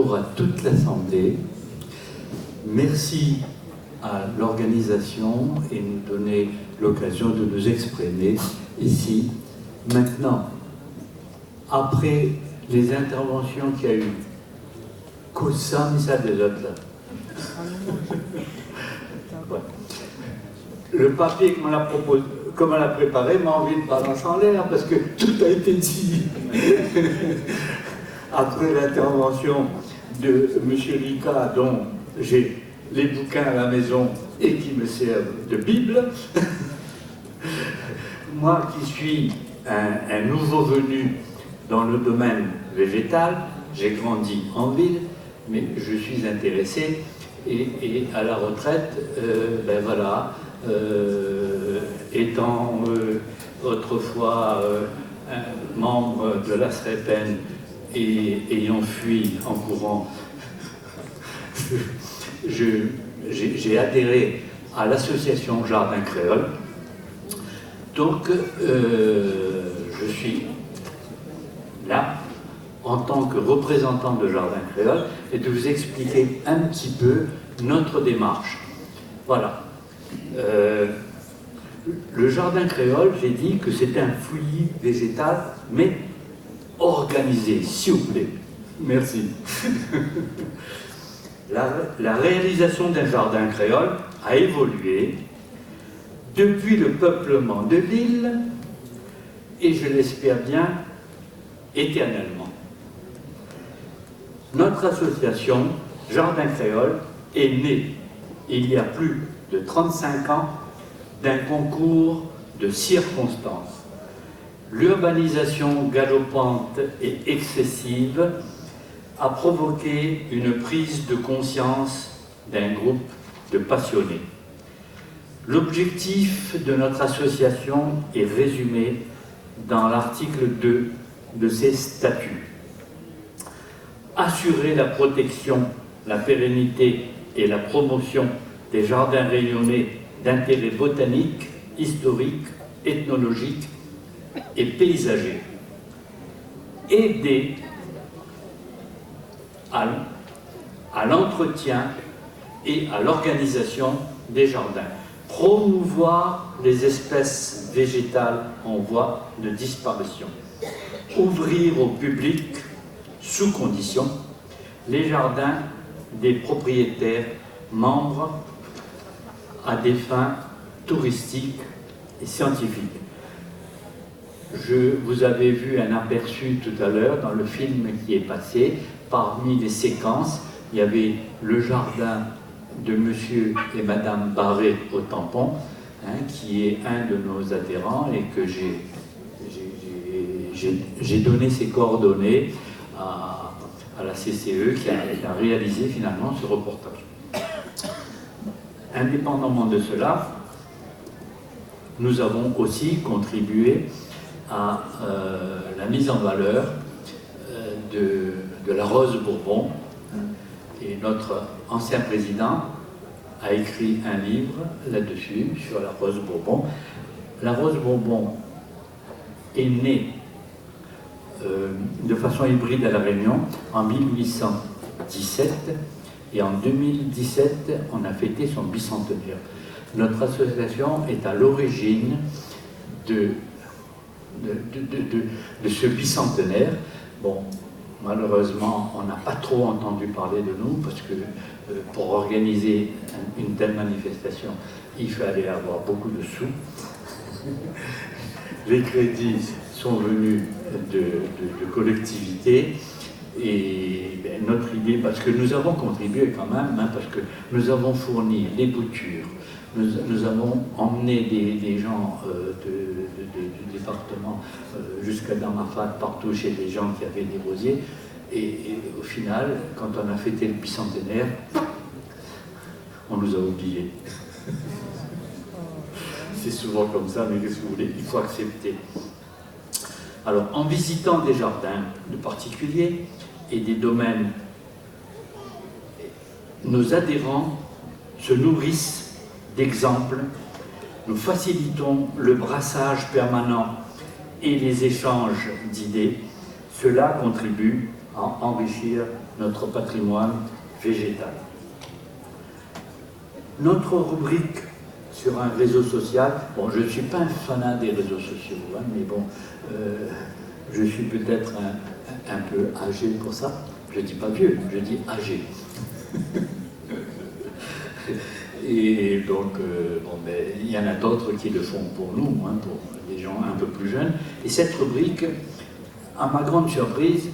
bonjour à toute l'Assemblée. Merci à l'organisation et nous donner l'occasion de nous exprimer ici. Maintenant, après les interventions qu'il y a eu, ça, mais ça des autres là. Ouais. Le papier comme on l'a préparé m'a envie de balancer en l'air parce que tout a été dit. Après l'intervention de M. Lika, dont j'ai les bouquins à la maison et qui me servent de Bible, moi qui suis un nouveau venu dans le domaine végétal, j'ai grandi en ville, mais je suis intéressé et à la retraite, ben voilà, étant autrefois un membre de la SREPEN et ayant fui en courant, j'ai adhéré à l'association Jardin Créole. Donc, je suis là en tant que représentant de Jardin Créole et de vous expliquer un petit peu notre démarche. Voilà. Le Jardin Créole, j'ai dit que c'était un fouillis végétal, mais organisé, s'il vous plaît. Merci. La réalisation d'un jardin créole a évolué depuis le peuplement de l'île et, je l'espère bien, éternellement. Notre association Jardin Créole est née il y a plus de 35 ans d'un concours de circonstances. L'urbanisation galopante et excessive a provoqué une prise de conscience d'un groupe de passionnés. L'objectif de notre association est résumé dans l'article 2 de ses statuts. Assurer la protection, la pérennité et la promotion des jardins rayonnés d'intérêt botanique, historique, ethnologique et paysager. Aider à l'entretien et à l'organisation des jardins. Promouvoir les espèces végétales en voie de disparition. Ouvrir au public, sous condition, les jardins des propriétaires membres à des fins touristiques et scientifiques. Vous avez vu un aperçu tout à l'heure dans le film qui est passé. Parmi les séquences, il y avait le jardin de Monsieur et Madame Barré au Tampon, qui est un de nos adhérents et que j'ai donné ses coordonnées à la CCE qui a réalisé finalement ce reportage. Indépendamment de cela, nous avons aussi contribué à la mise en valeur de la Rose Bourbon. Et notre ancien président a écrit un livre là-dessus, sur la Rose Bourbon. La Rose Bourbon est née de façon hybride à La Réunion en 1817 et en 2017, on a fêté son bicentenaire. Notre association est à l'origine de ce bicentenaire. Bon, malheureusement, on n'a pas trop entendu parler de nous parce que pour organiser une telle manifestation, il fallait avoir beaucoup de sous. Les crédits sont venus de collectivités et notre idée, parce que nous avons contribué quand même, parce que nous avons fourni des boutures, nous avons emmené des gens du département jusqu'à Damafat, partout chez les gens qui avaient des rosiers. Et au final, quand on a fêté le bicentenaire, on nous a oubliés. C'est souvent comme ça, mais qu'est-ce que vous voulez, il faut accepter. Alors, en visitant des jardins de particuliers et des domaines, nos adhérents se nourrissent d'exemples, nous facilitons le brassage permanent et les échanges d'idées. Cela contribue à enrichir notre patrimoine végétal. Notre rubrique sur un réseau social, bon, je ne suis pas un fanat des réseaux sociaux, hein, mais bon, je suis peut-être un peu âgé pour ça. Je ne dis pas vieux, je dis âgé. Et donc, bon, mais il y en a d'autres qui le font pour nous, hein, pour des gens un peu plus jeunes. Et cette rubrique, à ma grande surprise,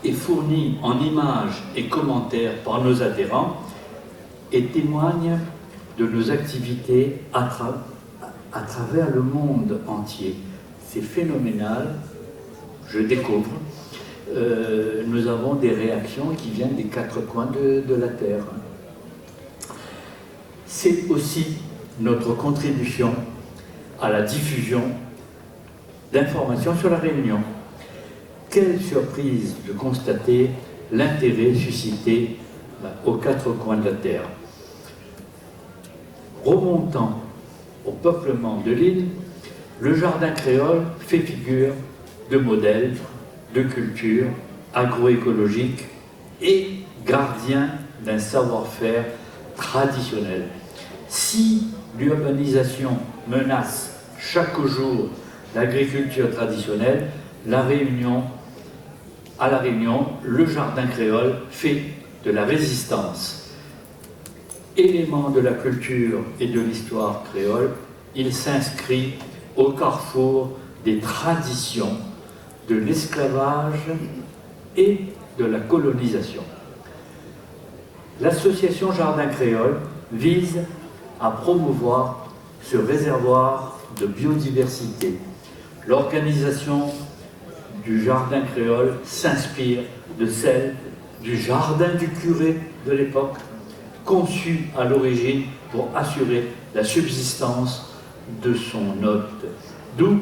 est fournie en images et commentaires par nos adhérents et témoigne de nos activités à travers le monde entier. C'est phénoménal, je découvre. Nous avons des réactions qui viennent des quatre coins de la Terre. C'est aussi notre contribution à la diffusion d'informations sur la Réunion. Quelle surprise de constater l'intérêt suscité aux quatre coins de la Terre. Remontant au peuplement de l'île, le jardin créole fait figure de modèle de culture agroécologique et gardien d'un savoir-faire traditionnel. Si l'urbanisation menace chaque jour l'agriculture traditionnelle, à La Réunion, le jardin créole fait de la résistance. Élément de la culture et de l'histoire créole, il s'inscrit au carrefour des traditions, de l'esclavage et de la colonisation. L'association Jardin Créole vise à promouvoir ce réservoir de biodiversité. L'organisation du Jardin Créole s'inspire de celle du Jardin du curé de l'époque, conçu à l'origine pour assurer la subsistance de son hôte. D'où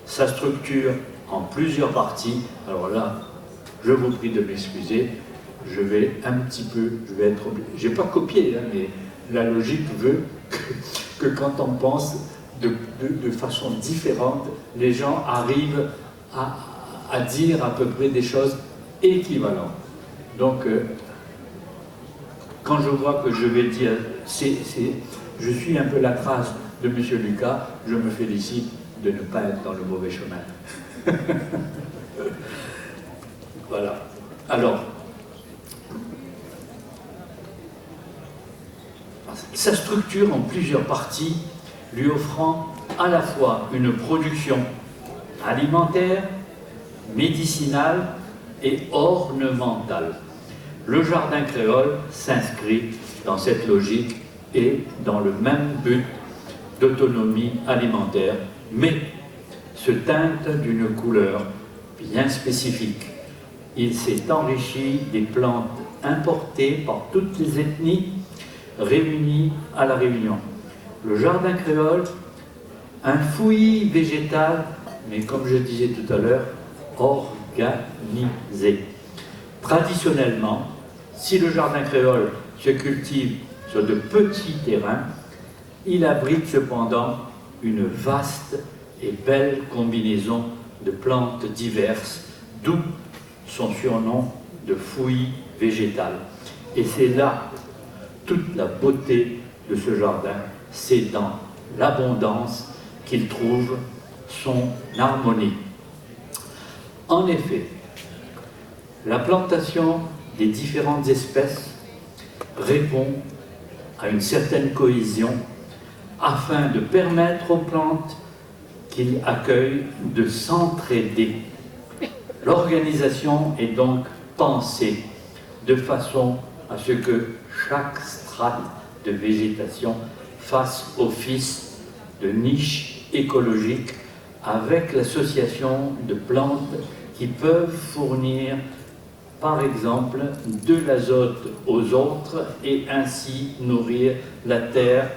sa structure en plusieurs parties. Alors là, je vous prie de m'excuser, je vais être obligé. J'ai pas copié, hein, mais la logique veut que quand on pense de façon différente, les gens arrivent à dire à peu près des choses équivalentes. Donc, quand je vois que je vais dire, je suis un peu la trace de M. Lucas, je me félicite de ne pas être dans le mauvais chemin. Voilà. Alors, sa structure en plusieurs parties, lui offrant à la fois une production alimentaire, médicinale et ornementale. Le jardin créole s'inscrit dans cette logique et dans le même but d'autonomie alimentaire, mais se teinte d'une couleur bien spécifique. Il s'est enrichi des plantes importées par toutes les ethnies réunies à La Réunion. Le jardin créole, un fouillis végétal, mais comme je disais tout à l'heure, organisé. Traditionnellement, si le jardin créole se cultive sur de petits terrains, il abrite cependant une vaste et belle combinaison de plantes diverses, d'où son surnom de fouillis végétal. Et c'est là toute la beauté de ce jardin, c'est dans l'abondance qu'il trouve son harmonie. En effet, la plantation des différentes espèces répond à une certaine cohésion afin de permettre aux plantes qu'il accueille de s'entraider. L'organisation est donc pensée de façon à ce que chaque strate de végétation fasse office de niche écologique avec l'association de plantes qui peuvent fournir par exemple de l'azote aux autres et ainsi nourrir la terre,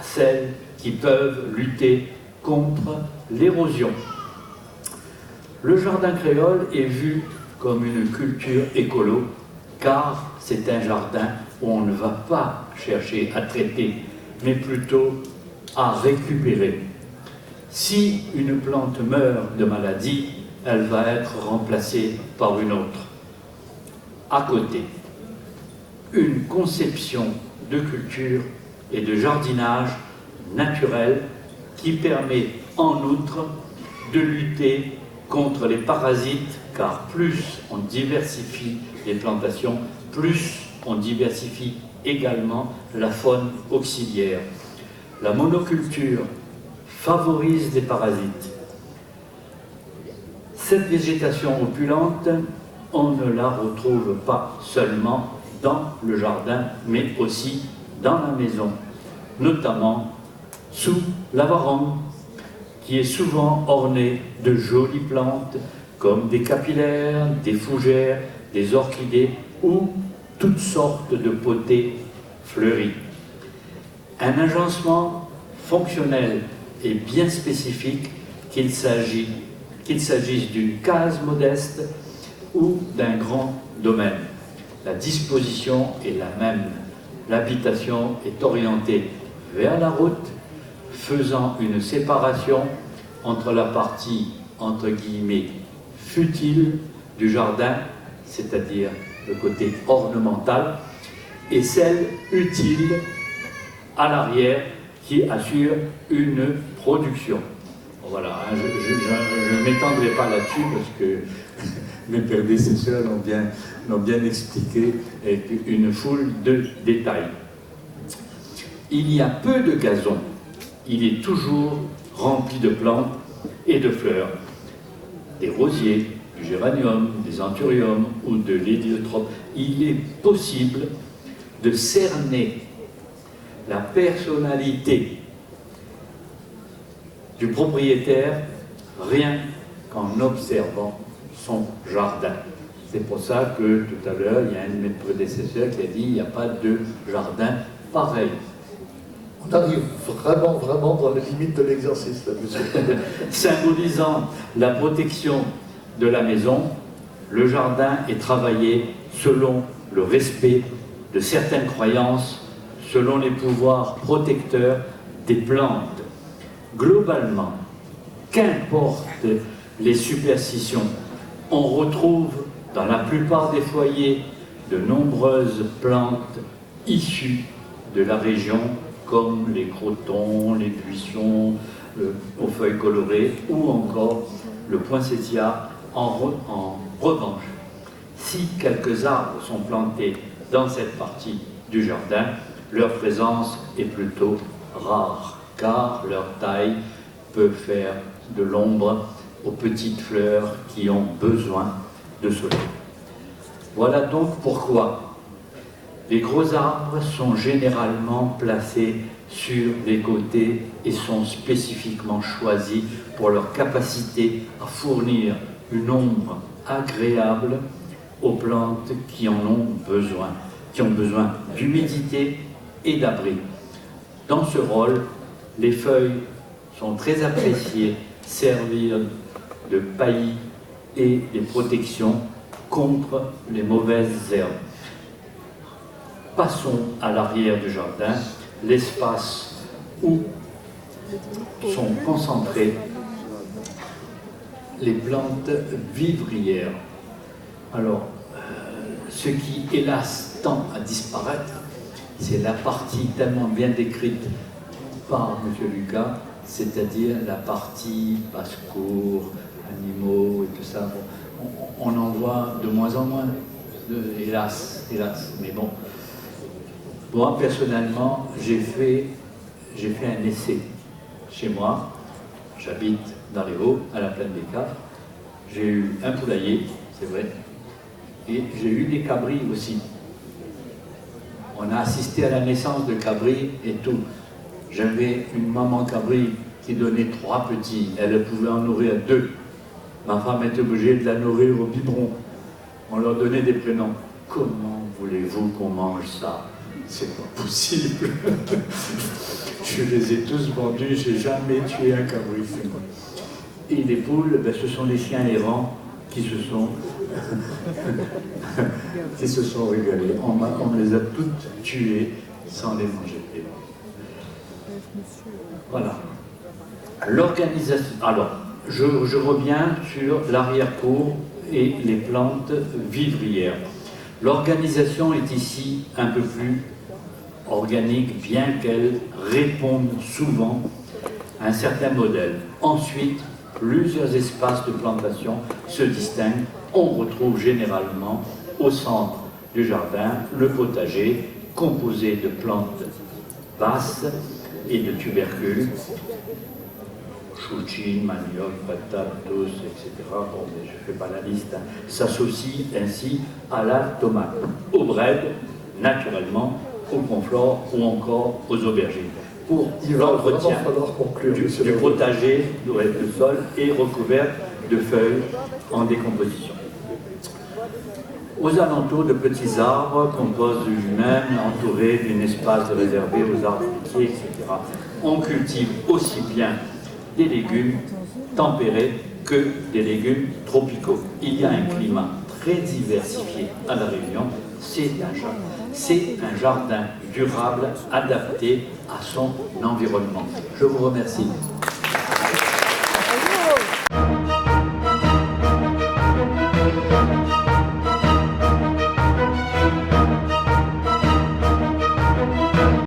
celles qui peuvent lutter contre l'érosion. Le jardin créole est vu comme une culture écolo car c'est un jardin où on ne va pas chercher à traiter mais plutôt à récupérer. Si une plante meurt de maladie, elle va être remplacée par une autre. À côté, une conception de culture et de jardinage naturel qui permet en outre de lutter contre les parasites, car plus on diversifie les plantations, plus on diversifie également la faune auxiliaire. La monoculture favorise les parasites. Cette végétation opulente, on ne la retrouve pas seulement dans le jardin, mais aussi dans la maison, notamment sous la varangue, qui est souvent ornée de jolies plantes comme des capillaires, des fougères, des orchidées ou toutes sortes de potées fleuries. Un agencement fonctionnel et bien spécifique, qu'il s'agisse d'une case modeste ou d'un grand domaine. La disposition est la même. L'habitation est orientée vers la route, faisant une séparation entre la partie, entre guillemets, futile du jardin, c'est-à-dire le côté ornemental, et celle utile à l'arrière qui assure une production. Voilà, je ne m'étendrai pas là-dessus parce que mes prédécesseurs l'ont bien expliqué avec une foule de détails. Il y a peu de gazon, il est toujours rempli de plantes et de fleurs, des rosiers, du géranium, des anthuriums ou de l'héliotrope. Il est possible de cerner la personnalité du propriétaire rien qu'en observant son jardin. C'est pour ça que tout à l'heure, il y a un de mes prédécesseurs qui a dit il n'y a pas de jardin pareil. On arrive vraiment dans les limites de l'exercice, là, monsieur. Symbolisant la protection de la maison, le jardin est travaillé selon le respect de certaines croyances, selon les pouvoirs protecteurs des plantes. Globalement, qu'importe les superstitions, on retrouve dans la plupart des foyers de nombreuses plantes issues de la région, comme les crotons, les buissons aux feuilles colorées, ou encore le poinsettia. En revanche, si quelques arbres sont plantés dans cette partie du jardin, leur présence est plutôt rare, car leur taille peut faire de l'ombre aux petites fleurs qui ont besoin de soleil. Voilà donc pourquoi les gros arbres sont généralement placés sur les côtés et sont spécifiquement choisis pour leur capacité à fournir une ombre agréable aux plantes qui en ont besoin, d'humidité et d'abri. Dans ce rôle, les feuilles sont très appréciées, servir de paillis et de protection contre les mauvaises herbes. Passons à l'arrière du jardin, l'espace où sont concentrées les plantes vivrières. Alors, ce qui, hélas, tend à disparaître, c'est la partie tellement bien décrite par M. Lucas, c'est-à-dire la partie basse-cour, animaux et tout ça. On en voit de moins en moins, hélas, mais bon. Moi, personnellement, j'ai fait un essai chez moi. J'habite dans les Hauts, à la plaine des Cafres. J'ai eu un poulailler, c'est vrai, et j'ai eu des cabris aussi. On a assisté à la naissance de cabris et tout. J'avais une maman cabri qui donnait 3 petits. Elle pouvait en nourrir 2. Ma femme était obligée de la nourrir au biberon. On leur donnait des prénoms. Comment voulez-vous qu'on mange ça? C'est pas possible. Je les ai tous vendus, j'ai jamais tué un cabri. Et les poules, ben, ce sont les chiens errants qui se sont régalés. On les a toutes tuées sans les manger. Voilà. L'organisation. Alors, je reviens sur l'arrière-cour et les plantes vivrières. L'organisation est ici un peu plus organique, bien qu'elle réponde souvent à un certain modèle. Ensuite, plusieurs espaces de plantation se distinguent. On retrouve généralement au centre du jardin le potager, composé de plantes basses et de tubercules, chouchine, manioc, patate douce, etc. Bon, mais je ne fais pas la liste. S'associe ainsi à la tomate, au bread, naturellement, au confort ou encore aux aubergines. Pour l'entretien du potager, le sol est recouvert de feuilles en décomposition. Aux alentours, de petits arbres composent lui-même, entourés d'un espace réservé aux arbres fruitiers, etc. On cultive aussi bien des légumes tempérés que des légumes tropicaux. Il y a un climat très diversifié à La Réunion. C'est un jardin durable, adapté à son environnement. Je vous remercie.